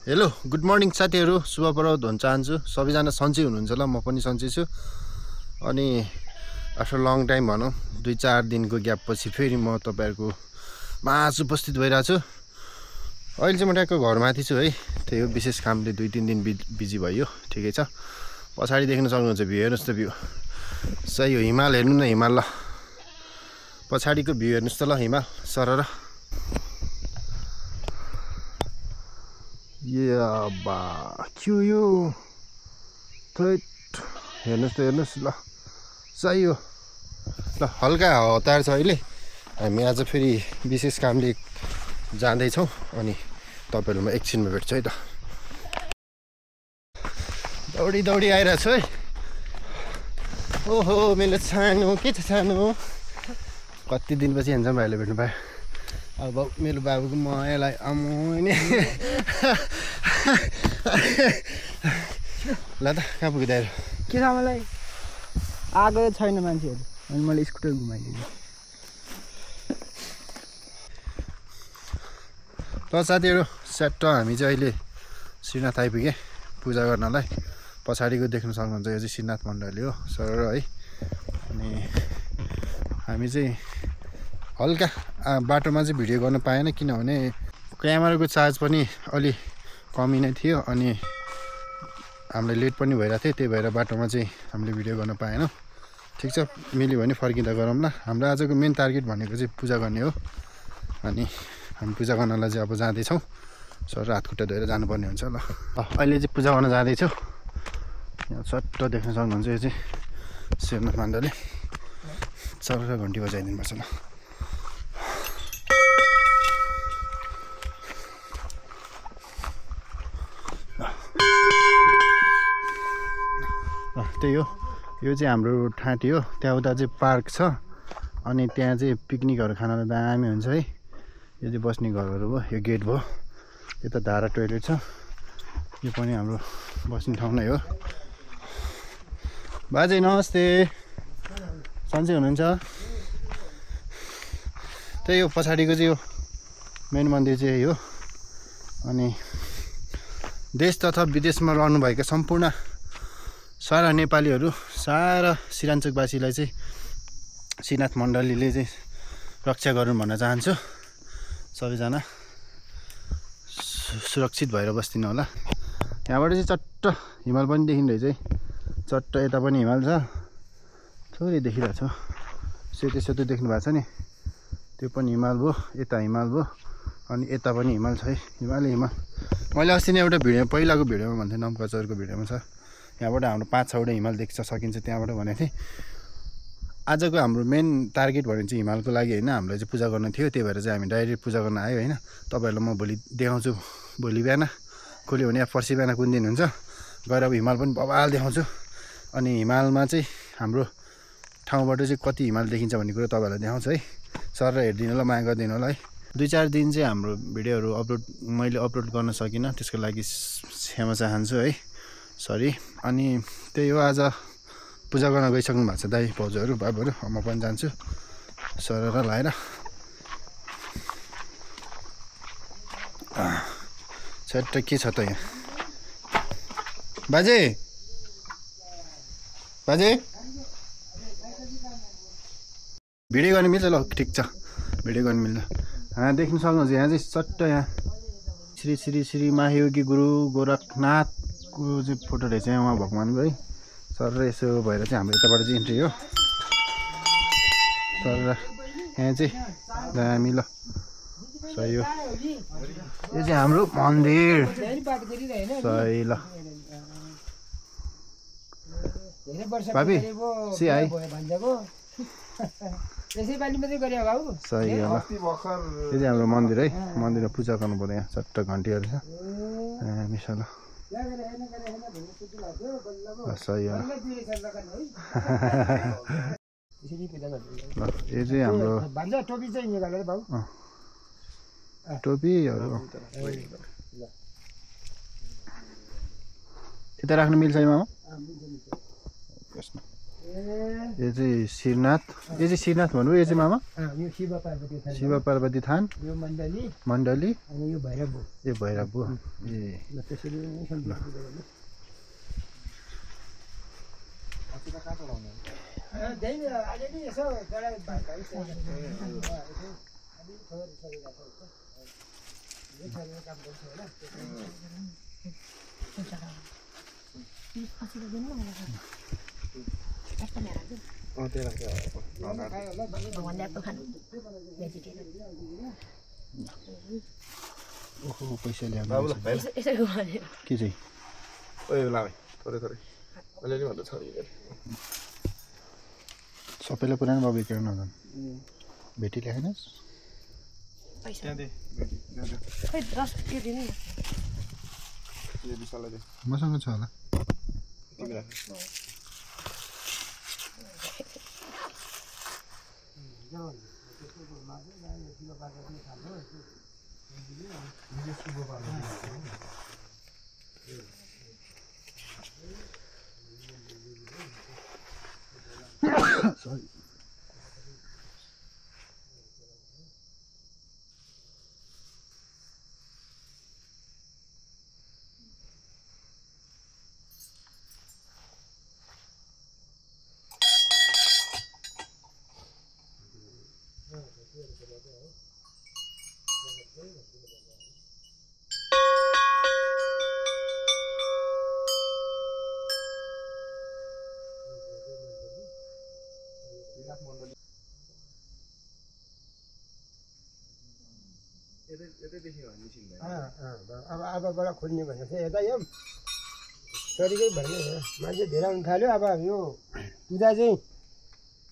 Hello good morning साथीहरु शुभ प्रभात हुन चाहन्छु सबैजना सन्चै हुनुहुन्छ ल म पनि सन्चै छु अनि आफ्टर लङ टाइम भनौं 2-4 दिनको ग्याप पछि फेरि म तपाईहरुको माझ उपस्थित भइराछु अहिले चाहिँ म ट्याक्क घरमाथि छु है त्यही हो विशेष कामले 2-3 दिन बिजी भयो ठिकै छ पछाडी देख्न सक्नुहुन्छ भ्यू हेर्नुस् त भ्यू सही हो हिमाल हेर्नु न हिमाल ल पछाडीको भ्यू हेर्नुस् त ल हिमाल सरर बा क्यु यो थैट हेर्नुस् ल सही हो ल हल्का हतार छ अहिले हामी आज फेरि विशेष कामले जाँदै छौं अनि तपाईहरुमा एकछिनमा भेट्छु है त दौडी आइरा छु है ओहो मेरो सानो के छ सानो कति दिनपछि हेर्छ भाइले भेट्नु पाए अब मेरो बाबुको मायालाई अमुने ल त कहाँ पुगिदाएर के छ मलाई आगो छैन मान्छेहरु अनि मैले स्कुटर घुमाइदिए ल साथीहरु सेट हामी चाहिँ अहिले श्रीनाथ आइपुगे पूजा गर्नलाई पछाडीको देख्न सक्नुहुन्छ यो चाहिँ श्रीनाथ मण्डली हो सर है अनि हामी चाहिँ हल्का बाटोमा चाहिँ भिडियो गर्न पाएन किनभने क्यामेराको चार्ज पनि अलि कमी नै थियो अनि हामीलाई लेट पनि भइरा थियो त्यही भएर बाटोमा चाहिँ हामीले भिडियो गर्न पाएनौं ठीक छ मिल्यो भने फर्किँदा गरौँला हाम्रो आजको मेन टार्गेट भनेको चाहिँ पूजा गर्ने हो अनि हामी पूजा गर्नलाई चाहिँ अब जाँदै छौं सर हातखुट्टा धोएर जानुपर्ने हुन्छ ल अहिले चाहिँ पूजा गर्न जाँदै छु यहाँ सट्ट देख्न सक्नुहुन्छ यो चाहिँ श्रीनाथ मण्डली सरका घन्टी बजाइदिनु पर्छ ल त्यही हो यो चाहिँ हाम्रो ठाँटी हो त्यहाँ उता चाहिँ पार्क छ अनि त्यहाँ चाहिँ पिकनिकहरु खान दामी हुन्छ है यो चाहिँ बस्ने घरहरु भयो यो गेट भयो यता धारा टोयलेट छ यो पनि हाम्रो बस्ने ठाउँ नै हो बाजे नमस्ते सन्चै हुनुहुन्छ त्यही हो पछाडीको चाहिँ यो मेन मन्दिर चाहिँ हो अनि देश तथा विदेशमा रहनुभएका सम्पूर्ण सारा नेपालीहरु सारा सिराञ्चोकवासीलाई चाहिँ श्रीनाथ मण्डलीले चाहिँ रक्षा गरून् भन्न चाहन्छु सबैजना सुरक्षित भएर बस्दिनु होला यहाँबाट चाहिँ चट्ट हिमाल पनि देखिँदै चाहिँ चट्ट यता पनि हिमाल छ थोरै देखिरहेको छ सेतो देख्नु भएको छ नि त्यो पनि हिमाल भयो यता हिमाल भयो अनि यता पनि हिमाल छ है हिमाल मैले अस्ति नै एउटा भिडियो पहिलाको भिडियोमा भन्थे नमकचरको भिडियोमा छ यहाँबाट हाम्रो 5-6 वटा हिमाल देख्छ सकिन्छ त्यहाँबाट भनेको थिएँ आजको हाम्रो मेन टार्गेट भनेको चाहिँ हिमालको लागि हैन हामीलाई चाहिँ पूजा गर्न थियो त्यही भएर चाहिँ हामी डाइरेक्ट पूजा गर्न आयो हैन तपाईहरुलाई म भोलि देखाउँछु भोलि बिहान खोल्यो भने पर्सि बिहान कुन दिन हुन्छ गएर अब हिमाल पनि बबाल देखाउँछु अनि हिमालमा चाहिँ हाम्रो ठाउँबाट चाहिँ कति हिमाल देखिन्छ भन्ने कुरा तपाईहरुलाई देखाउँछु है सर हेर्दिनु होला माया गर्दिनु होला है 2-4 दिन चाहिँ हाम्रो भिडियोहरु मैले अपलोड गर्न सकिनँ त्यसको लागि क्षमा चाहन्छु है सरी अनि त्यही हो आज पूजा गर्न गइसक्नु भएको छ दाइ भाउजूहरु बाबुहरु म पनि जान्छु सरर लाएर छट्ट के छ त यहाँ बाजे भिडियो गर्न मिल्छ ल ठिक छ भिडियो गर्न मिल्छ देख्न सक्नुहुन्छ यहाँ चाहिँ चट्ट यहाँ श्री महायोगी गुरु गोरखनाथको चाहिँ फोटो रहेछ यहाँ उहाँ भगवानको है सर यसो भएर चाहिँ हाम्रो यताबाट चाहिँ इन्ट्री हो सर यहाँ चाहिँ दामी ल सही हो यो चाहिँ हाम्रो मन्दिर सही ल भाबी सी आई सही हो ल यो चाहिँ हाम्रो मन्दिर है मन्दिरमा पूजा गर्नु पर्यो यहाँ चट्ट घन्टीहरू छ मिसा ल सही हो यो चाहिँ हाम्रो टोपीहरू यता राख्नु मिल्छ है मामा यो चाहिँ श्रीनाथ, यो चाहिँ श्रीनाथ भन्नुभयो, यो चाहिँ मामा यो शिव पार्वती थान, शिव पार्वती थान, यो मण्डली अनि यो भैरव हो। ए भैरव हो। ए ल त्यसरी नै सम्झिँदै गर्नु। त्यही अलिअलि यसो गरा ओहो पैसा ल्याउनु के चाहिँ सबैलाई पुरानो बाबु के नगर्नु भेटी ल्याएनस् मसँग छ होला sorry अब अबबाट खोल्ने भनेको चाहिँ यता यो तरिकै भएन मान्छे धेरै आउनु थाल्यो। अब यो पूजा चाहिँ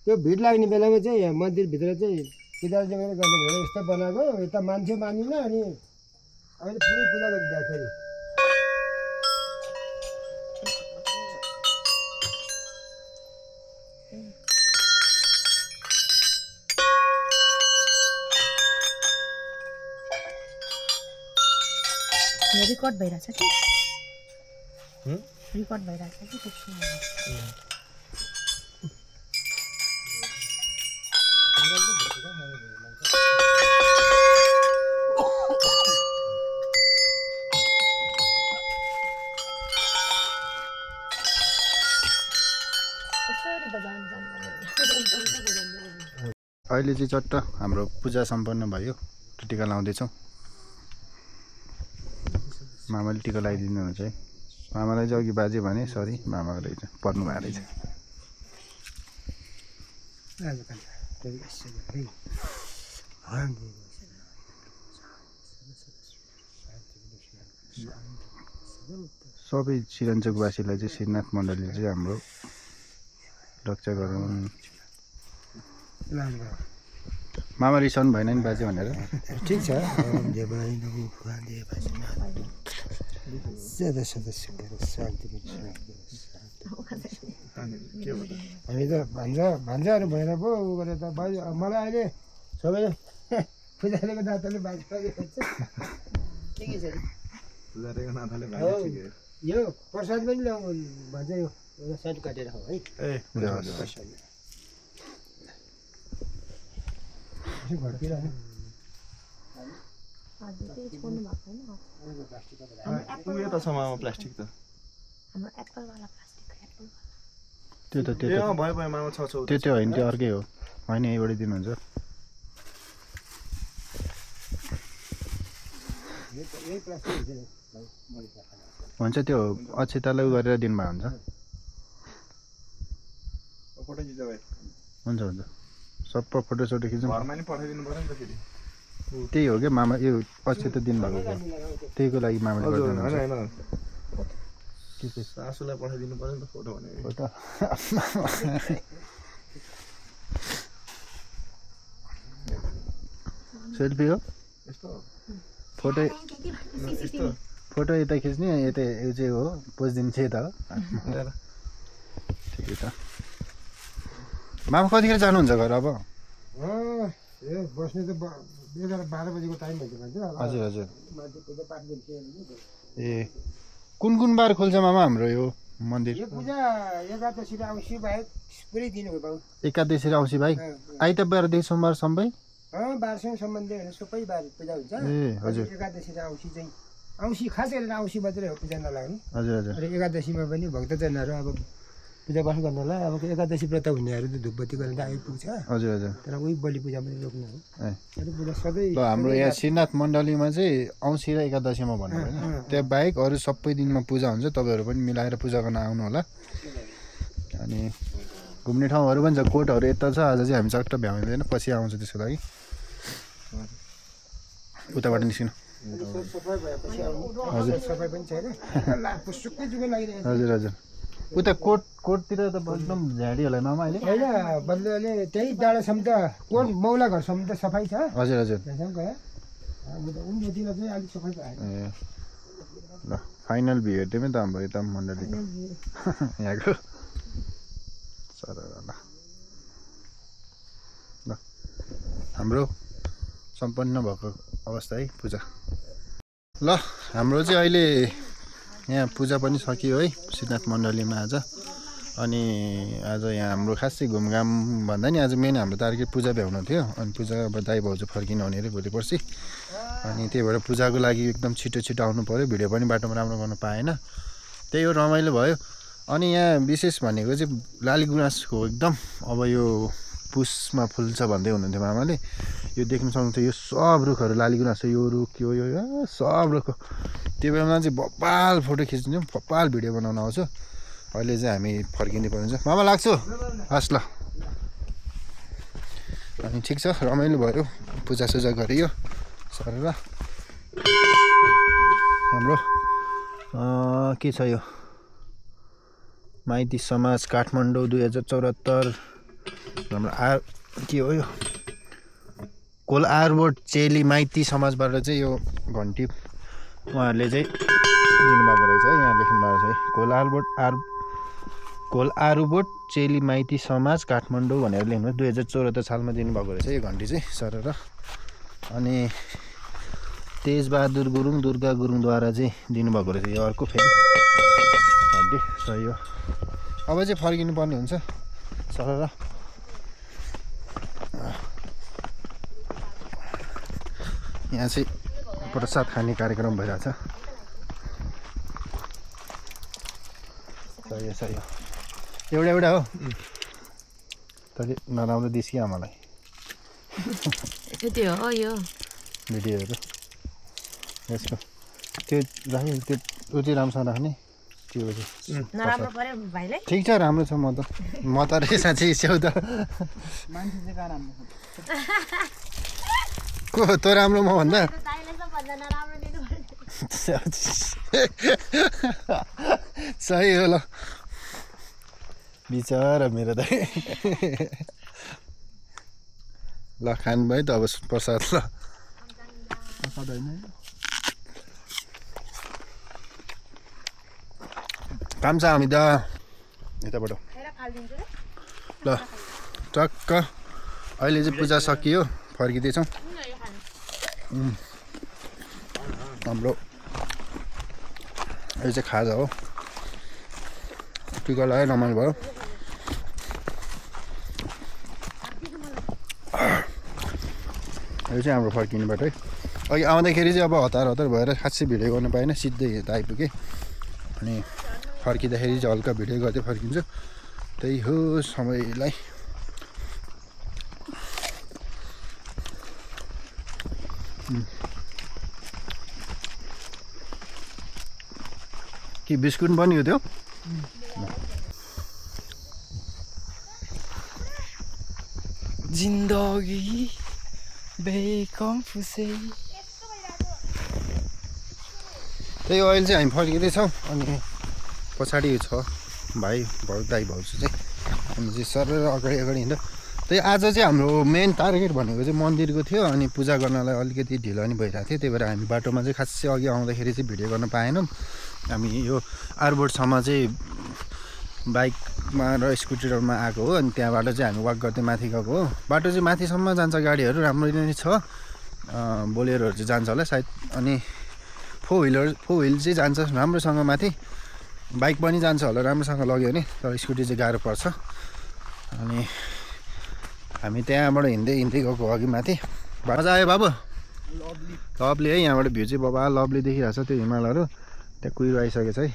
त्यो भिड लाग्ने बेलामा चाहिँ यहाँ मन्दिरभित्र चाहिँ पूजा गर्ने भनेर यस्तो बनाएको यता मान्छे मानिन अनि अहिले पुरै पूजा गरिदिएको फेरि रिकर्ड भइरहेछ कि रिकर्ड भइरहेछ कि अहिले चाहिँ चट्ट हाम्रो पूजा सम्पन्न भयो। टिका लाउँदैछौँ। मामाले टिका लगाइदिनुहुन्छ है। मामालाई चाहिँ अघि बाजे भने सरी मामाको रहेछ पर्नु भएको रहेछ। सबै सिरञ्चोकवासीलाई चाहिँ श्रीनाथ मण्डलीले चाहिँ हाम्रो रक्षा गराउनु। मामा रिसाउनु भएन नि बाजे भनेर? ठिक छ। हामी त भान्जाहरू भएर पो उ गरेर त बाजे मलाई अहिले सबैले पूजालेको नाताले बाजे यो प्रसाद पनि ल्याउनु भन्छ। यो एउटा साइड काटेर हो है। घरतिर प्लास्टिक त त्यो त त्यो त्यो होइन त्यो अर्कै हो होइन यहीँबाटै दिनुहुन्छ। हुन्छ त्यो अक्षतालाई उ गरेर दिनुभएको हुन्छ। हुन्छ सबै फोटोसोटो खिच्नु त्यही हो क्या मामा। यो अक्षता दिनुभएको हो त्यहीको लागि मामाले गरिदिनुहुन्छ। सासूलाई पठाइदिनु पर्यो नि त फोटो भने फोटो सेल्फी हो फोटो फोटो यता खिच्ने यता यो चाहिँ हो पोज दिनु चाहिँ यता हो। ठिकै छ। मामा कतिखेर जानुहुन्छ घर अब? बस्ने त 11-12 बजीको टाइम भइदियो भन्छ। हजुर हजुर। ए कुन कुन बार खोल्छ मामा हाम्रो यो मन्दिर यो पूजा एकादशी र औँसी बाहेक पुरै दिन हो बाउ एकादशी र औँसी भाइ आइतबारदेखि सोमबारसम्म 12 सम्बन्धी सबै बार पूजा हुन्छ ए हजुर एकादशी र औँसी चाहिँ औँसी खास गरेर औँसी मात्रै हो पूजा नलाग्ने हजुर हजुर र एकादशीमा पनि भक्तजनहरू अब पूजापाठ गर्नलाई अब एकादशी व्रत हुनेहरू त धुपबत्ती गरेर आइपुग्छ हजुर हजुर तर उही बलि पूजा पनि रोक्नु हो ए अरू पूजा सधैँ ल हाम्रो यहाँ श्रीनाथ मण्डलीमा चाहिँ औँसी र एकादशीमा भन्नु होइन त्यहाँ बाहेक अरू सबै दिनमा पूजा हुन्छ तपाईँहरू पनि मिलाएर पूजा गर्न आउनु होला अनि घुम्ने ठाउँहरू पनि छ कोटहरू यता छ आज चाहिँ हामी चट्ट भ्याउँदैन पछि आउँछ त्यसको लागि उताबाट निस्किनु सफाइ भएपछि आउनु सफाइ पनि छैन पुसुक्कै जुगै लागिरहेको हजुर हजुर उता कोटतिर त एकदम झाडी होला मामा अहिले होइन बल्लले त्यही डाँडासम्म त कोट मौला घरसम्म त सफाइ छ हजुर हजुर त्यहाँसम्म गयो उनीहरूतिर चाहिँ अलिक सफाइ भएन ए ल फाइनल भ्यू हेर्दै त हाम्रो यता मण्डलीको यहाँको सर ल हाम्रो सम्पन्न भएको अवस्था है पूजा ल हाम्रो चाहिँ अहिले यहाँ पूजा पनि सकियो है श्रीनाथ मण्डलीमा आज अनि आज यहाँ हाम्रो खासै घुमघाम भन्दा नि आज मेन हाम्रो टार्गेट पूजा भ्याउनु थियो अनि पूजा अब दाइ भाउजू फर्किनु हुने अरे भोलि पर्सि अनि त्यही भएर पूजाको लागि एकदम छिटो छिटो आउनु पऱ्यो भिडियो पनि बाटोमा राम्रो गर्नु पाएन त्यही हो रमाइलो भयो अनि यहाँ विशेष भनेको चाहिँ लाली गुराँसको एकदम अब यो पुसमा फुल्छ भन्दै हुनुहुन्थ्यो मामाले यो देख्न सक्नुहुन्छ यो सब रुखहरू लाली गुराँस यो रुख यो सब रुख त्यो बेलामा चाहिँ भप्पाल फोटो खिच्नु भप्पाल भिडियो बनाउन आउँछु अहिले चाहिँ हामी फर्किनु पर्छ मामा लाग्छु हस् ल अनि ठिक छ रमाइलो भयो पूजासुजा गरियो सरेर हाम्रो के छ यो माइती समाज काठमाडौँ 2074 हाम्रो के हो यो कोलआरबोट चेली माइती समाजबाट चाहिँ यो घन्टी उहाँहरूले चाहिँ दिनुभएको रहेछ है यहाँ लेख्नु भएको छ है कोलआरुबोट चेली माइती समाज काठमाडौँ भनेर लेख्नु 2074 सालमा दिनुभएको रहेछ यो घन्टी चाहिँ सरेर अनि तेजबहादुर गुरुङ दुर्गा गुरुङद्वारा चाहिँ दिनुभएको रहेछ यो अर्को फेरि घन्टी सही हो अब चाहिँ फर्किनु पर्ने हुन्छ सरेर यहाँ चाहिँ प्रसाद खाने कार्यक्रम भइरहेछ सही हो एउटा हो तैँले नराम्रो दिस्कियो आमालाई त्यो हो यो भिडियोहरू यसको त्यो राख्ने त्यो उति राम्रोसँग राख्ने त्यो नराम्रो पर्यो भाइलाई ठिक छ राम्रो छ म त रे साँच्चै स्याउ त मान्छे चाहिँ कहाँ राम्रो को तँ राम्रो म भन्दा सही हो ल बिचरा मेरो दाइ ल खानुभयो त अब प्रसाद ल प्रसाद होइन काम छ हामी त यताबाट ल टक्क अहिले चाहिँ पूजा सकियो फर्किँदैछौँ हाम्रो यो चाहिँ खाजा हो टिका लगायो रमाइलो भयो यो चाहिँ हाम्रो फर्किने बाटो है अघि आउँदाखेरि चाहिँ अब हतार भएर खासै भिडियो गर्नु पाएन सिधै यता आइपुगेँ अनि फर्किँदाखेरि चाहिँ हल्का भिडियो गर्दै फर्किन्छु त्यही हो समयलाई के बिस्कुट पनि हो त्यो जिन्दगी बेकम फुसे त्यही हो अहिले चाहिँ हामी फर्किँदैछौँ अनि पछाडि छ भाइ दाइ भाउजू चाहिँ हामी चाहिँ सर अगाडि हिँड्दा त्यही आज चाहिँ हाम्रो मेन टार्गेट भनेको चाहिँ मन्दिरको थियो अनि पूजा गर्नलाई अलिकति ढिलो पनि भइरहेको थियो त्यही भएर हामी बाटोमा चाहिँ खासै अघि आउँदाखेरि चाहिँ भिडियो गर्न पाएनौँ हामी यो आरबोटसम्म चाहिँ बाइकमा र स्कुटरमा आएको हो अनि त्यहाँबाट चाहिँ हामी वाक गर्दै माथि गएको हो बाटो चाहिँ माथिसम्म जान्छ गाडीहरू राम्रो नै छ बोलेरोहरू चाहिँ जान्छ होला सायद अनि फोर व्हिल चाहिँ जान्छ राम्रोसँग माथि बाइक पनि जान्छ होला राम्रोसँग लग्यो भने, तर स्कुटी चाहिँ गाह्रो पर्छ। अनि हामी त्यहाँबाट हिँड्दै गएको अघि माथि। मजा आयो बाबु? लभली है, यहाँबाट भ्यू चाहिँ बाबा लभली देखिरहेको छ। त्यो हिमालहरू त्यहाँ कुहिरो आइसकेको छ है।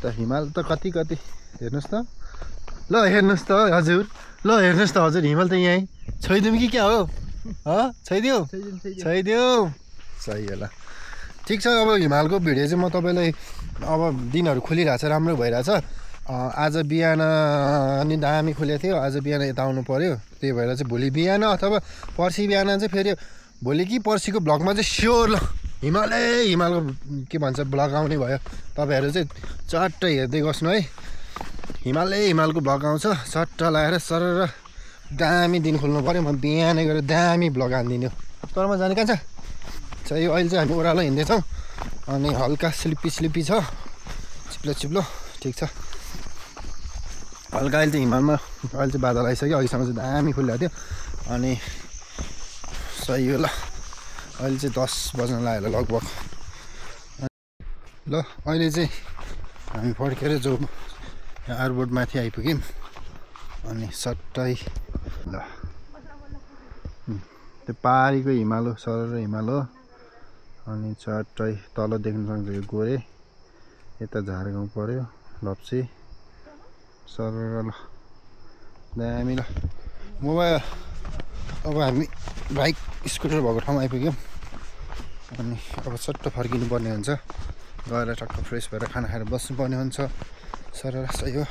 त हिमाल त कति हेर्नुहोस् त, ल हेर्नुहोस् त हजुर, ल हेर्नुहोस् त हजुर, हिमाल त यहीँ छोइदिउँ कि क्या हो? छोइदिउँ सही होला। ठिक छ, अब हिमालको भिडियो चाहिँ म तपाईँलाई अब दिनहरू खुलिरहेछ, राम्रो भइरहेछ। आज बिहान अनि दामी खुलेको थियो, आज बिहान यता आउनु पऱ्यो। त्यही भएर चाहिँ भोलि बिहान अथवा पर्सि बिहान चाहिँ फेरि भोलि कि पर्सिको भ्लगमा चाहिँ स्योर ल हिमालको के भन्छ भ्लग आउने भयो। तपाईँहरू चाहिँ चट्ट हेर्दै बस्नु है। हिमालको भ्लग आउँछ, चट्ट लगाएर सरर दामी दिन खोल्नु पऱ्यो। म बिहानै गएर दामी भ्लग हानिदिनु। तरमा जाने कहाँ छ यो? अहिले चाहिँ हामी ओह्रालो हिँड्दैछौँ अनि हल्का स्लिप्पी छ, चिप्लो ठिक छ। हल्का अहिले चाहिँ हिमालमा अहिले चाहिँ बादल आइसक्यो, अघिसम्म चाहिँ दामी खुलिरहेको थियो। अनि सही हो ल, अहिले चाहिँ 10 बज्न लाग्यो लगभग। ल अहिले चाहिँ हामी फर्केर जो एयरपोर्ट माथि आइपुग्यौँ। अनि सट्टै ल त्यो पारीको हिमाल हो, सरर हिमाल हो। अनि चट्टै तल देख्न सक्छ यो गोरे, यता झारगाउँ पऱ्यो, लप्सी सरर। ल दामी ल। मोबाइल अब हामी बाइक स्कुटर भएको ठाउँमा आइपुग्यौँ। अनि अब सट्ट फर्किनु पर्ने हुन्छ, गएर टक्क फ्रेस भएर खाना खाएर बस्नुपर्ने हुन्छ। सरर सही हो।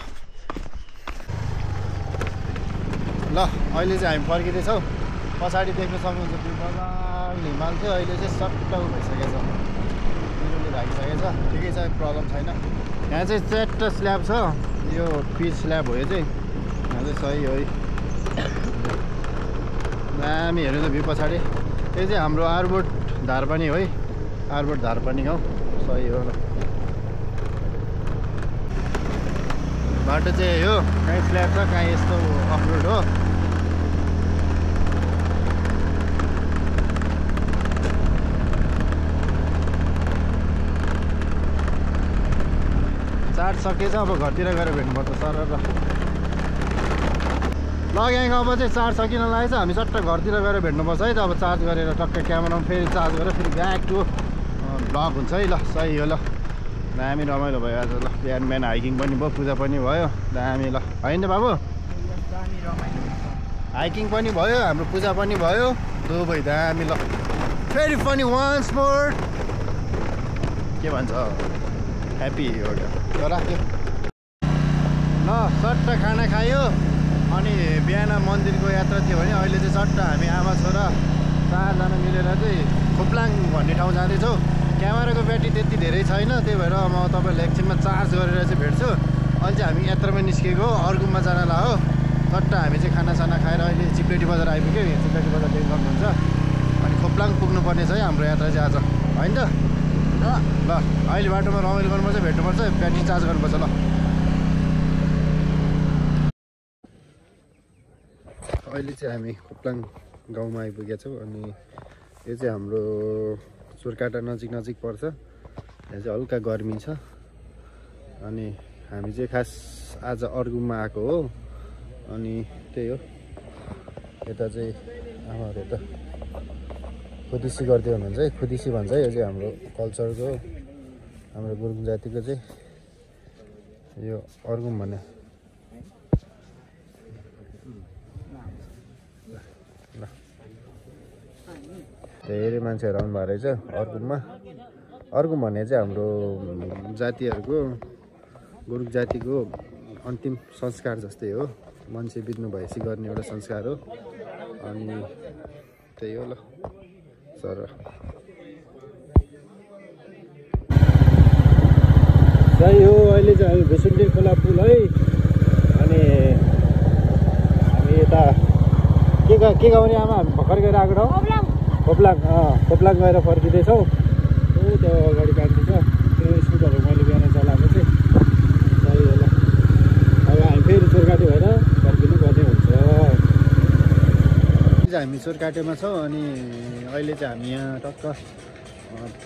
ल अहिले चाहिँ हामी फर्किँदैछौँ। पछाडि देख्न सक्नुहुन्छ त्यो बजार हिमाल थियो, अहिले चाहिँ सट्ट भइसकेको छ, पिरोले ढाकिसकेको छ। ठिकै छ, प्रब्लम छैन। यहाँ चाहिँ च्याट्ट स्ल्याब छ, यो पिच स्ल्याब हो यो चाहिँ। यहाँ चाहिँ सही हो है, दामी हेर्नु त भ्यू पछाडि। यो चाहिँ हाम्रो आरबोट धारपानी हो है, आरबोट धारपानी गाउँ। सही हो ल। बाटो चाहिँ यो कहीँ स्ल्याब छ, कहीँ यस्तो अफरोड हो। चार्ज सकिएछ, अब घरतिर गएर भेट्नुपर्छ सर। ल यहाँको अब चाहिँ चार्ज सकिन लागेछ, हामी चट्ट घरतिर गएर भेट्नुपर्छ है त। अब चार्ज गरेर टक्क क्यामेरामा फेरि चार्ज गरेर फेरि ब्याक टु भ्लग हुन्छ है। ल सही हो ल, दामी रमाइलो भयो आज। ल बिहान हाइकिङ पनि भयो, पूजा पनि भयो, दामी ल होइन बाबु? हाइकिङ पनि भयो, हाम्रो पूजा पनि भयो, दुवै दामी। ल फेरि पनि वान्स मोर के भन्छ ह्याप्पी हो ल राख्यो। ल सट्ट खाना खायो अनि बिहान मन्दिरको यात्रा थियो भने अहिले चाहिँ सट्ट हामी आमा छोरा 4जना मिलेर चाहिँ खोप्लाङ भन्ने ठाउँ जाँदैछौँ। क्यामेराको ब्याट्री त्यति धेरै छैन, त्यही भएर म तपाईँहरूलाई एकछिनमा चार्ज गरेर चाहिँ भेट्छु। अहिले चाहिँ हामी यात्रामा निस्केको अर्गुममा जानलाई हो। सट्ट हामी चाहिँ खानासाना खाएर अहिले चिप्लेटी बजार आइपुग्यौँ। यहाँ चिप्लेटी बजार देख्न सक्नुहुन्छ। अनि खोप्लाङ पुग्नुपर्ने छ है हाम्रो यात्रा चाहिँ आज, होइन त? ल अहिले बाटोमा रमाइलो गर्नुपर्छ, भेट्नुपर्छ, ब्याट्री चार्ज गर्नुपर्छ। ल अहिले चाहिँ हामी खोप्लाङ गाउँमा आइपुगेका छौँ। अनि यो चाहिँ हाम्रो सोरकाटा नजिक पर्छ। यहाँ चाहिँ हल्का गर्मी छ। अनि हामी चाहिँ खास आज अर्गुममा आएको हो। अनि त्यही हो, यता चाहिँ आमाहरू यता खुदिसी गरिदियो भने चाहिँ खुदिसी भन्छ है। यो चाहिँ हाम्रो कल्चरको, हाम्रो गुरुङ जातिको चाहिँ यो अर्गुम भन्ने। धेरै मान्छेहरू आउनु भएको रहेछ अर्गुममा। अर्गुम भन्ने चाहिँ हाम्रो जातिहरूको, गुरुङ जातिको अन्तिम संस्कार जस्तै हो। मान्छे बित्नु भएपछि गर्ने एउटा संस्कार हो। अनि त्यही हो ल सर। सही हो, अहिले चाहिँ हामी भुसुन्डी खोला पुल है। अनि हामी यता के गाउने आमा, हामी भर्खर गएर आएको ठाउँ खोप्लाङ गएर फर्किँदैछौँ। त्यो अगाडि बाटो छ, त्यो स्कुटरहरू मैले बिहान चलाएको चाहिँ। सही होला, अब हामी फेरि सोरकाटे भएर फर्किनु पर्ने हुन्छ। हामी सोरकाटेमा छौँ। अनि अहिले चाहिँ हामी यहाँ टक्क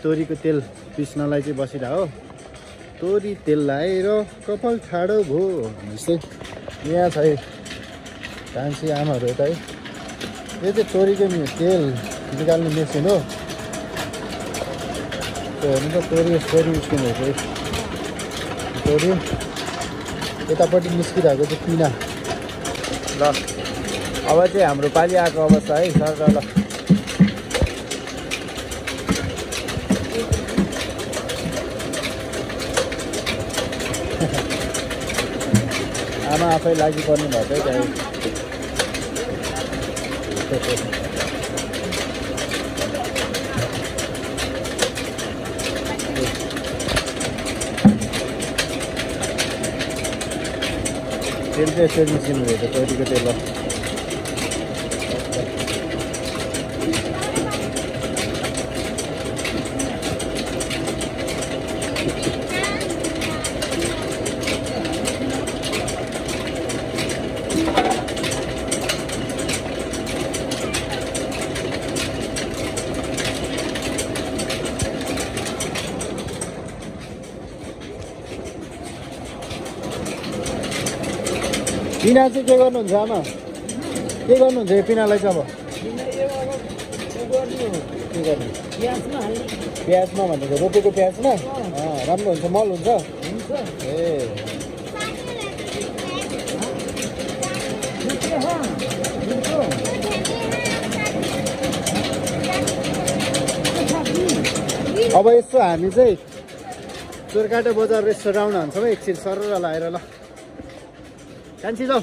तोरीको तेल पिस्नलाई चाहिँ बसिरहेको हो। तोरी तेल लाएर कपाल छाडो भो जस्तै यहाँ छ है कान्छी आमाहरू यता है। यो चाहिँ तोरीको तेल निकाल्ने मेसिन हो। त्यो हेर्नु त तोरी निस्किँदैछ है। तोरी यतापट्टि निस्किरहेको चाहिँ पिना। ल अब चाहिँ हाम्रो पालि आएको अवस्था है सर। ल आमा आफै लागि पर्ने भएको है त्यहाँ। तेल चाहिँ यसरी निस्किनु रहेछ तोरीको तेल। पिना चाहिँ के गर्नुहुन्छ आमा? के गर्नुहुन्छ यो पिनालाई चाहिँ अब? के गर्नु? प्याजमा भनेको रोपेको प्याजमा राम्रो हुन्छ, मल हुन्छ। ए अब यसो हामी चाहिँ चोरकाटा बजार रेस्टुरेन्ट हान्छौँ है एकछिन सर लाएर। ल कान्छी जाऊ।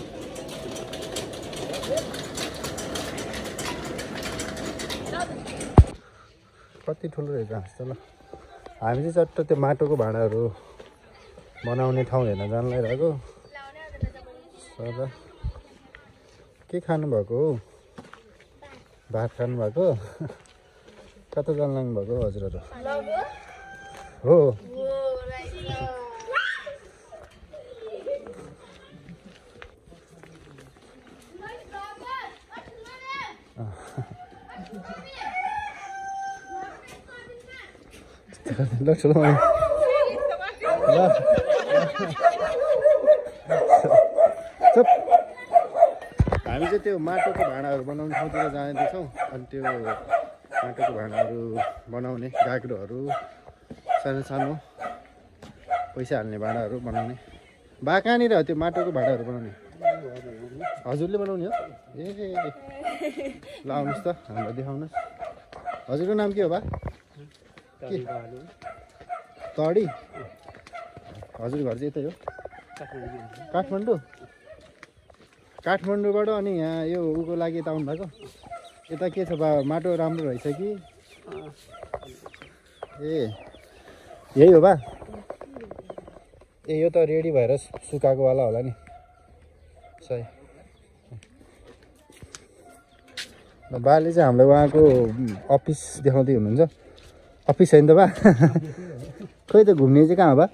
कति ठुलो रहेछ हाँस त। ल हामी चाहिँ चट्ट त्यो माटोको भाँडाहरू बनाउने ठाउँ हेर्न जान लागिरहेको। सर के खानुभएको हो? भात खानुभएको? कता जान लाग्नुभएको हजुरहरू? हो ल ठुलो हामी चाहिँ त्यो माटोको भाँडाहरू बनाउने ठाउँतिर जाँदैछौँ। अनि त्यो माटोको भाँडाहरू बनाउने गाग्रोहरू सानो सानो पैसा हाल्ने भाँडाहरू बनाउने। बा कहाँनिर हो त्यो माटोको भाँडाहरू बनाउने? हजुरले बनाउने हो? ए ल आउनुहोस् त हामीलाई देखाउनुहोस्। हजुरको नाम के हो बा? के तडी? हजुर घर चाहिँ यतै हो? काठमाडौँ? काठमाडौँबाट अनि यहाँ यो उको लागि यता आउनु भएको? यता के छ बा माटो राम्रो रहेछ कि? ए यही हो बा? ए यो त रेडी भएर सुकाएको वाला होला नि सही। बाले चाहिँ हामीलाई उहाँको अफिस देखाउँदै हुनुहुन्छ। अफिस होइन त बा? खोइ त घुम्ने चाहिँ कहाँ हो बा?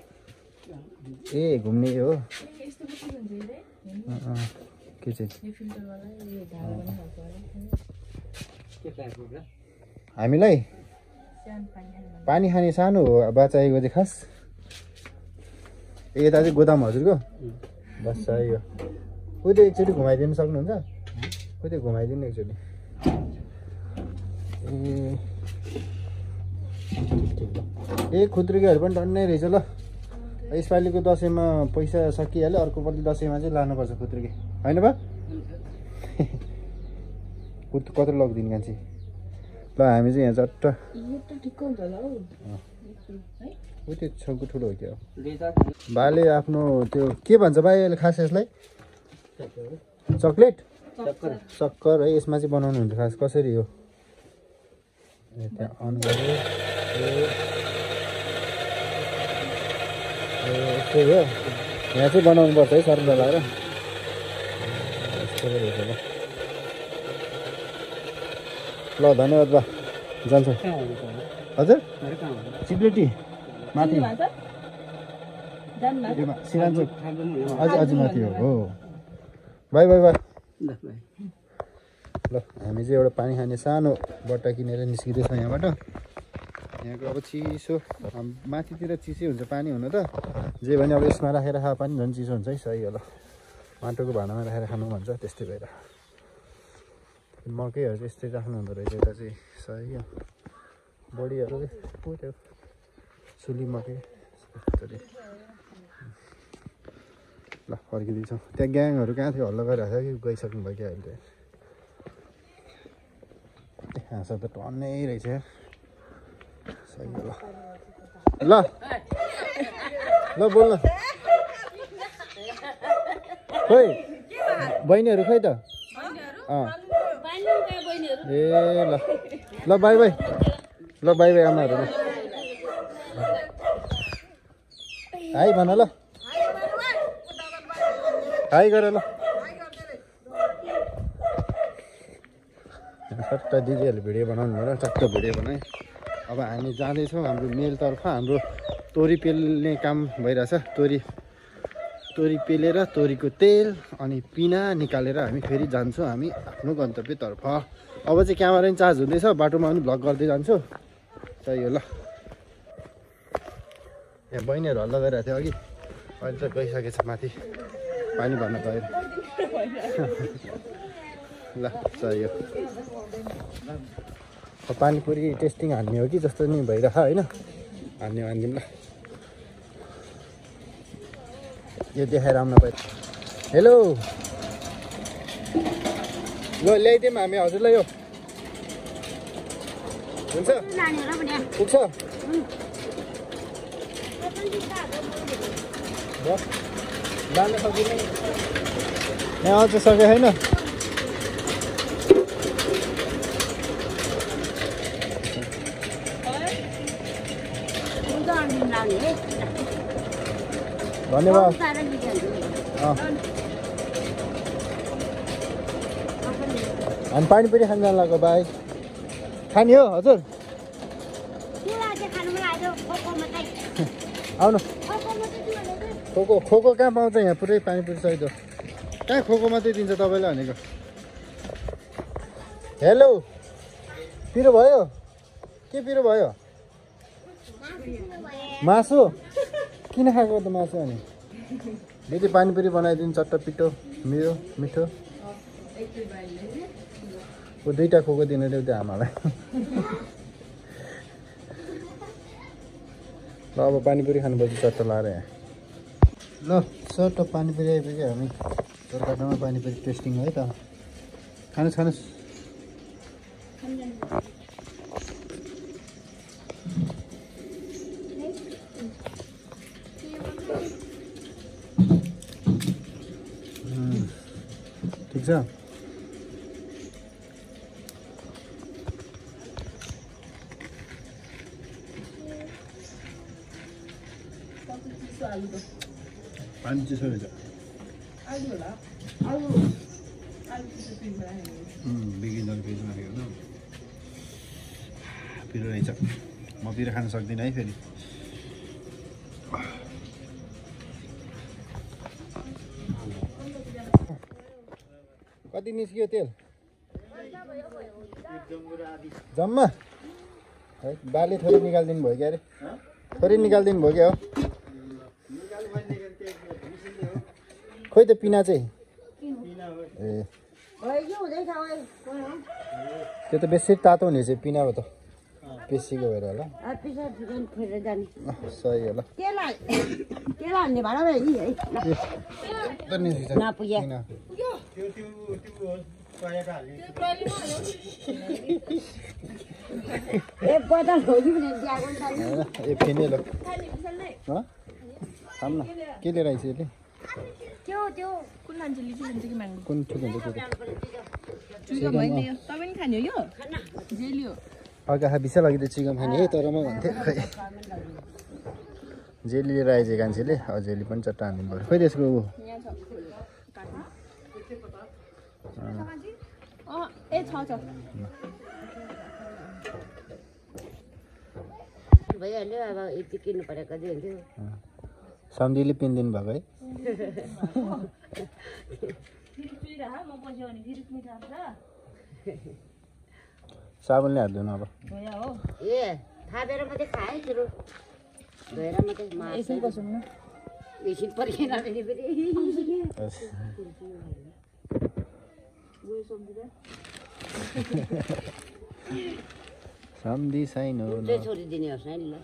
ए घुम्ने हो के चाहिँ? हामीलाई पानी खाने सानो बा चाहिएको चाहिँ खास। यता चाहिँ गोदाम हजुरको बस चाहियो। उयो त एकचोटि घुमाइदिनु सक्नुहुन्छ? उयो त घुमाइदिनु एकचोटि। ए खुत्रुकेहरू पनि टन्नै रहेछ। ल यसपालिको दसैँमा पैसा सकिहाल्यो, अर्कोपल्ट दसैँमा चाहिँ लानुपर्छ खुत्रुके होइन बा? कत्रो लगिदिनु कान्छी? ल हामी चाहिँ यहाँ चट्ट ऊ त्यो छेउको ठुलो हो क्या बाले आफ्नो त्यो के भन्छ बा यसले खास यसलाई? चक्लेट सक्कर है यसमा चाहिँ बनाउनु हुन्छ खास। कसरी हो? त्यहाँ अन गऱ्यो यस्तै हो। यहाँ चाहिँ बनाउनु पर्छ है सर्फ लगाएर। यस्तो रहेछ ल। ल धन्यवाद बा जान्छ। हजुर चिप्लेटी माथि सिरान्चोक अझ माथि हो। By by by. ल हामी चाहिँ एउटा पानी खाने सानो बट्टा किनेर निस्किँदैछौँ यहाँबाट। यहाँको अब चिसो माथितिर चिसै हुन्छ पानी हुन त जे भने अब यसमा राखेर खा पनि झन् चिसो हुन्छ है सही होला माटोको भाँडामा राखेर खानु भन्छ त्यस्तै भएर मकैहरू चाहिँ यस्तै राख्नु हुँदो रहेछ यता चाहिँ सही हो बडीहरू त्यो सुली मकै ल फर्किँदैछौँ त्यहाँ ग्याङहरू कहाँ थियो हल्ला गरिरहेको छ कि गइसक्नु भयो क्या अहिले हाँस त टन्नै रहेछ सही हो ल ल बोल्नु खोइ बहिनीहरू खोइ त ए ल ल बाई बाई ल बाई बाई आमाहरू ल हाई भन ल हाई गर ल सट्टा दिदीहरूले भिडियो बनाउनु भयो र चट्ट भिडियो बनाएँ अब हामी जाँदैछौँ हाम्रो मेलतर्फ हाम्रो तोरी पेल्ने काम भइरहेछ तोरी पेलेर तोरीको तेल अनि पिना निकालेर हामी फेरि जान्छौँ हामी आफ्नो गन्तव्यतर्फ अब चाहिँ क्यामेरा पनि चार्ज हुँदैछ बाटोमा पनि भ्लग गर्दै जान्छु सही हो ल यहाँ बहिनीहरू हल्ला गरिरहेको थियो अघि अहिले त गइसकेछ माथि पानी भर्न गएर ल सही हो पानीपुरी टेस्टिङ हान्ने हो कि जस्तो नि भइरह होइन हानिदिउँ ल यो देखाएर आउन पाइ हेलो ल ल्याइदिउँ हामी हजुरलाई यो हुन्छ पुग्छ लान सकिँदैन यहाँ अझ सके छैन धन्यवाद हामी पानीपुरी खान जानु लाग्यो बाई खाने हो हजुर आउनु खोको कहाँ पाउँछ यहाँ पुरै पानीपुरी सहित कहाँ खोको मात्रै दिन्छ तपाईँलाई भनेको हेलो पिरो भयो के पिरो भयो मासु किन खाएको त मासु अनि दिदी पानीपुरी बनाइदिनु चट्ट पिठो मेरो मिठो दुईवटा खोको दिनु देऊ त्यो आमालाई ल अब पानीपुरी खानुपर्छ चट्ट लाएर यहाँ ल चट्ट पानीपुरी आइपुग्यो हामी तर्काटामा पानीपुरी टेस्टिङ है त खानुहोस् खानुहोस् ठिक छ पानी चिसो रहेछ बिगिनर भेजमा रहेको पिरो रहेछ म पिरो खान सक्दिनँ है फेरि कति निस्कियो तेल जम्मा है बाले थोरै निकालिदिनु भयो क्या अरे थोरै निकालिदिनु भयो क्या हो खोइ त पिना चाहिँ ए त्यो त बेसी तातो हुने चाहिँ पिना हो त बेसीको भएर होला सही होला ए फेनेलो खाऊँ न के लिएर आइस यसले कुन मान्छेले के भन्छ कि माग्नु कुन ठिक हुन्छ त्यो चिकन होइन यो तपाईँ नि खाने हो यो जेली हो अर्का बिसा लागि त चिकन खाने है तर म भन्थेँ खै जेली लिएर आइज कान्छेले अब जेली पनि चट्टा हानिदिनु पर्यो खोइ त्यसको भइहाल्यो अब यति किन्नु परेको जे हुन्थ्यो सम्धीले पिन्दिनु भएको है साबुनले हात धुनु अब ए थापेर मात्रै खाएँ सुरु धोएर मात्रै एकछिन बसौँ न एकछिन पर्खेन भने फेरि सम्धी छैन चाहिँ छोरी दिने हो साइनलाई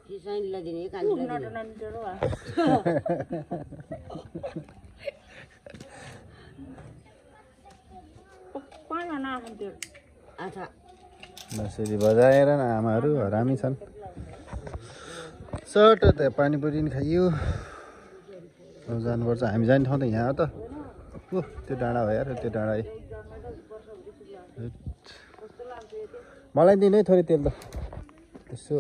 कि साइनलाई दिने कान्छीलाई आथा नसरी बजाएर न आमाहरू हरामी छन् सट त पानीपुरी नि खाइयो अब जानुपर्छ हामी जाने ठाउँ त यहाँ हो त ओ त्यो डाँडा हो यार त्यो डाँडा मलाई दिनु है थोरै तेल त यसो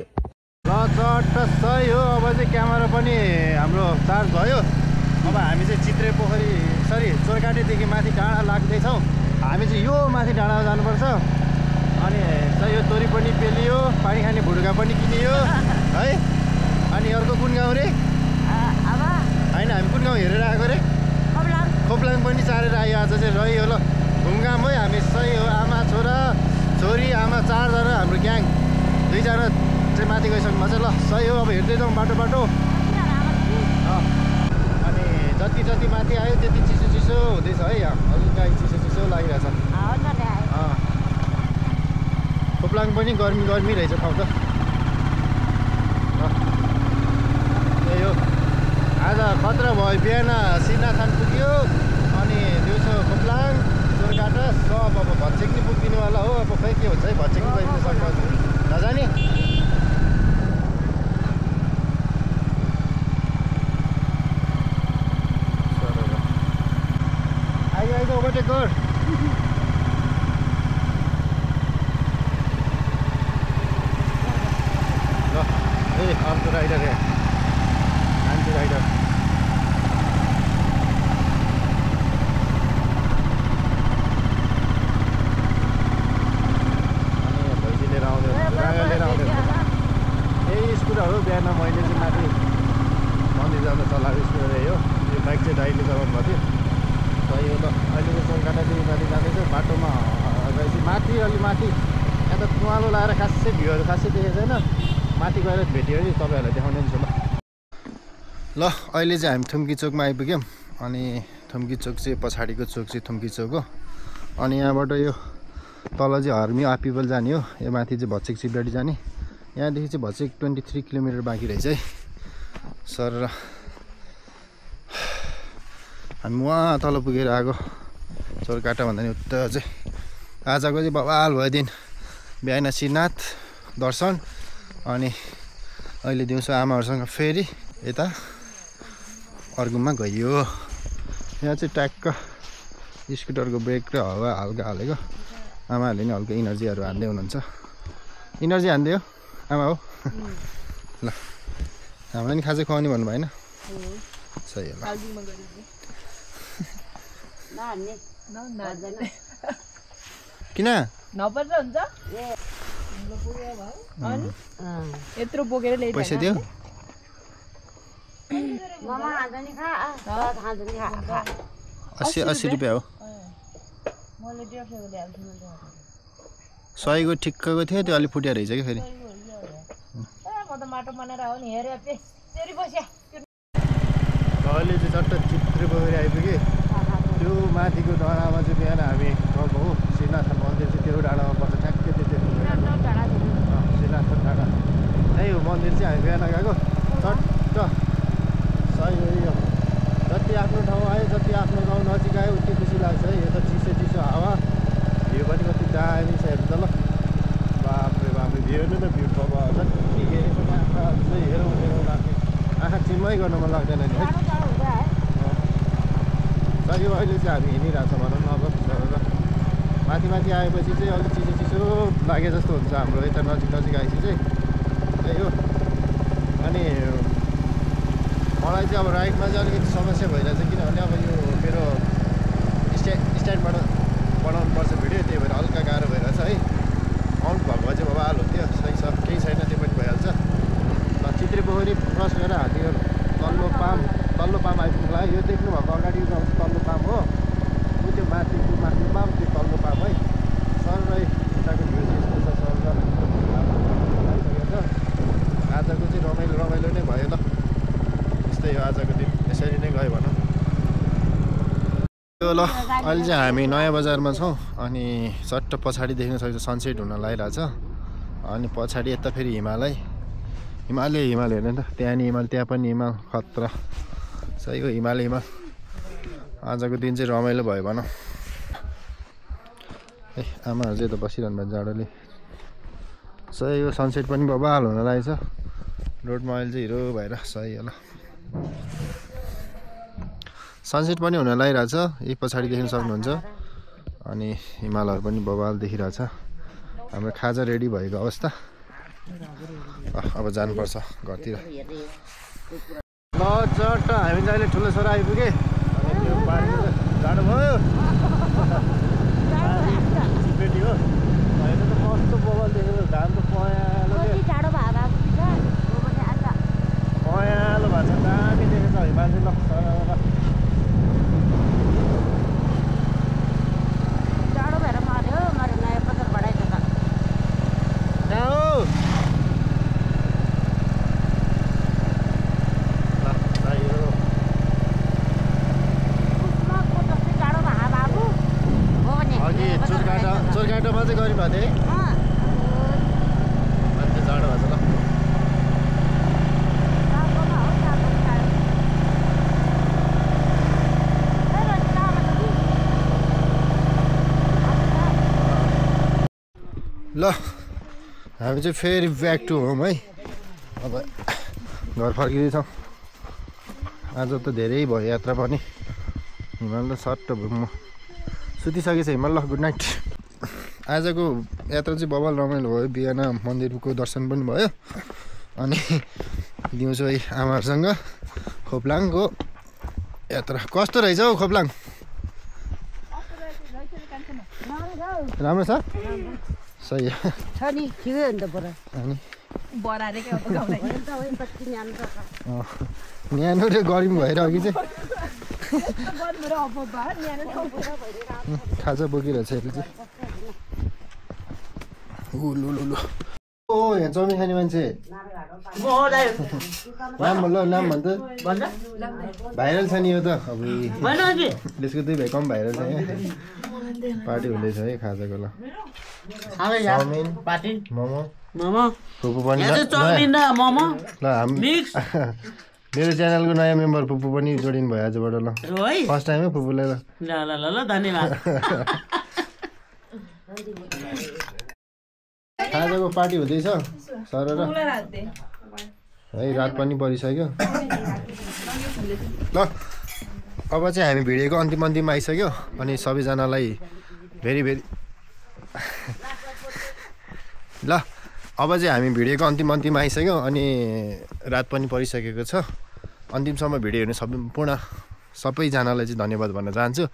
ल चट्ट सही हो अब चाहिँ क्यामेरा पनि हाम्रो चार्ज भयो अब हामी चाहिँ चित्रे पोखरी सरी चोरकाटेदेखि माथि डाँडा लाग्दैछौँ हामी चाहिँ यो माथि डाँडा जानुपर्छ अनि चाहिँ यो तोरी पनि पेलियो पानी खाने भुड्का पनि किनियो है अनि अर्को कुन गाउँ रे होइन हामी कुन गाउँ हेरेर आएको रे खोप्लाङ पनि चारेर आयो आज चाहिँ रह्यो ल घुमघाम है हामी सही हो आमा छोरा छोरी आमा 4 जना हाम्रो ग्याङ 2 जना चाहिँ माथि गइसक्नु भएको छ ल सही हो अब हेर्दै जाउँ बाटो बाटो अनि जति जति माथि आयो त्यति चिसो चिसो हुँदैछ है हल्का चिसो चिसो लागिरहेछ खोप्लाङ पनि गर्मी गर्मी रहेछ ठाउँ त त्यही हो आज खतरा भयो बिहान सिनाथान पुग्यो अनि दिउँसो खोप्लाङ चोरकाटा सब अब भत्सेक्नी पुगिदिनुवाला हो अब खै के हुन्छ है भत्सेक्नी गइदिनु सक्छ नजाने आइज ओभरटेक गर ल ए अर्को राइडर हे आन्टी राइडर बिहान मैले चाहिँ माथि मन्दिर जान चलाएको स्कुटर हो यो बाइक चाहिँ दाइले चलाउनु भएको थियो त यो त अहिले चाहिँ चोरकाटादेखि माथि जाँदैछ बाटोमा गएपछि माथि अलि माथि यहाँ त कुवालो लगाएर खासै भ्यूहरू खासै देखेको छैन माथि गएर भेट्यो भने तपाईँहरूलाई देखाउने छु ल अहिले चाहिँ हामी थुम्की चोकमा आइपुग्यौँ अनि थुम्की चोक चाहिँ पछाडिको चोक चाहिँ थुम्की चोक हो अनि यहाँबाट यो तल चाहिँ हर्मी आपिपल जाने हो यो माथि चाहिँ भत्सेक सिपडाडी जाने यहाँदेखि चाहिँ भत्सेक 23 किलोमिटर बाँकी रहेछ है सर हामी उहाँ तल पुगेर आएको चोरकाटा भन्दा नि उता चाहिँ आजको चाहिँ बवाल भयो दिन बिहान श्रीनाथ दर्शन अनि अहिले दिउँसो आमाहरूसँग फेरि यता अर्गुममा गइयो यहाँ चाहिँ ट्याक्क स्कुटरको ब्रेक र हावा हल्का हालेको आमाहरूले नि हल्का इनर्जीहरू हान्दै हुनुहुन्छ इनर्जी हान्दै हो आमा हो ल हामीलाई नि खाजा खुवाउने भन्नु भएन सही हो किन यत्रो बोकेर ल्याइ पैसा दियो 80 रुपियाँ हो 100 को ठिक्कको थियो त्यो अलिक फुट्या रहेछ कि फेरि अहिले चाहिँ चट्ट चित्रे पोखरी आइपुग्यो त्यो माथिको डाँडामा चाहिँ बिहान हामी गएको हो श्रीनाथ मन्दिर चाहिँ त्यो डाँडामा पर्छ ठ्याक्कै त्यो श्रीनाथ डाँडा त्यही हो मन्दिर चाहिँ हामी बिहान गएको चट्ट सही हो यो जति आफ्नो ठाउँ आयो जति आफ्नो गाउँ नजिक आयो उति खुसी लाग्छ है यो त चिसो चिसो हावा भ्यू पनि कति दामी छ हेर्नु त ल बाफ्रे बाफ्रे भ्यू हेर्नु त भ्यू अब जति हेरेको आँखा चाहिँ हेरौँ हेरौँ लाग्ने आँखा चिम्मै गर्नु मन लाग्दैन नि है सही हो अहिले चाहिँ हामी हिँडिरहेको छ भनौँ न अब गरेर माथि माथि आएपछि चाहिँ अलिक चिसो चिसो लागे जस्तो हुन्छ हाम्रो यता नजिक नजिक आएपछि चाहिँ त्यही हो अनि मलाई चाहिँ अब राइडमा चाहिँ अलिकति समस्या भइरहेछ किनभने अब यो मेरो स्ट्यान्डबाट बनाउनु पर्छ भिडियो त्यही भएर हल्का गाह्रो भइरहेछ है आउट भएको चाहिँ बबाल हुन्थ्यो सही छ केही छैन त्यो पनि भइहाल्छ ल चित्रे पोखरी क्रस गरेर हात्तीको तल्लो पाम आइपुग्नु लाग्यो यो देख्नु भएको अगाडि गाउँ तल्लो पाम हो त्यो माथि त्यो माथिल्लो पाम त्यो तल्लो पाम है सर उताको भ्यू चाहिँ यस्तो छ सर आइसकेको छ आजको चाहिँ रमाइलो नै भयो ल। त्यस्तै हो आजको दिन, यसरी नै गयो भनौँ। ल अहिले चाहिँ हामी नयाँ बजारमा छौँ अनि चट्ट पछाडि देख्न सक्छ सनसेट हुन लागिरहेछ। अनि पछाडि यता फेरि हिमाल हेर्नु त, त्यहाँ नि हिमाल, त्यहाँ पनि हिमाल, खतरा सही हो हिमाल। आजको दिन चाहिँ रमाइलो भयो भनौँ। ए आमाहरू चाहिँ त बसिरहनु भएको जाडोले। सही हो सनसेट पनि बबाल हुन लागेछ। रोडमा अहिले चाहिँ हिरो भएर सही हो ल। सनसेट पनि हुन लागिरहेछ, यही पछाडि देख्न सक्नुहुन्छ। अनि हिमालहरू पनि बबाल देखिरहेछ। हाम्रो खाजा रेडी भएको अवस्था। अब जानुपर्छ घरतिर। ल चट्ट हामी चाहिँ अहिले ठुलो छोरा आइपुगे। जाडो भयो बेटी हो होइन त कस्तो बबाल देखेको घाम त पयालो पयालो भएको छ। दामी देखेको छ हिमाल चाहिँ ल चोरकाटोमा चाहिँ गऱ्यौँ भएको थिएँ अनि त्यो जाडो भएको छ ल। ल हामी चाहिँ फेरि ब्याक टु होम है। अब घर फर्किँदैछौँ। आज त धेरै भयो यात्रा पनि। हिमाल त सट्ट म सुतिसकेछ हिमाल। ल गुड नाइट। आजको यात्रा चाहिँ बबाल रमाइलो भयो। बिहान मन्दिरको दर्शन पनि भयो अनि दिउँसो आमाहरूसँग खोप्लाङको यात्रा। कस्तो रहेछ हौ खोप्लाङ? राम्रो छ सही हो नि ठिकै हो नि त बडा। अनि बराले के अब गाउँदै न्यानो र गरिम भएर अघि चाहिँ खाजा बोकिरहेछ यसले चाहिँ। ओ यहाँ चाउमिन खाने मान्छे नाम ल नाम भन्छ भाइरल छ नि यो त। अब त्यसको 2 भाइ कम भाइरल छ यहाँ। पार्टी हुँदैछ है खाजाको। ल चाउमिन मोमो फुपू पनि ल मेरो च्यानलको नयाँ मेम्बर फुपू पनि जोडिनु भयो आजबाट। ल फर्स्ट टाइम है फुपूलाई। ल धन्यवाद। खाजाको पार्टी हुँदैछ सर र है। रात पनि परिसक्यो। ल अब चाहिँ हामी भिडियोको अन्तिममा आइसक्यो। अनि सबैजनालाई भेरी ल अब चाहिँ हामी भिडियोको अन्तिममा आइसक्यो। अनि रात पनि परिसकेको छ। अन्तिमसम्म भिडियो हेर्ने सबैजनालाई चाहिँ धन्यवाद भन्न चाहन्छु।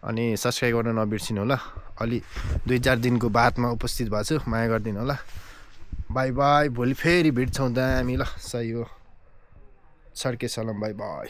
अनि सब्सक्राइब गर्न नबिर्सिनु होला। अलि 2-4 दिनको बादमा उपस्थित भएको छु, माया गरिदिनु होला। By by. भोलि फेरि भेट्छौँ दामी। ल सही हो। सड्के सलाम बाई बाई।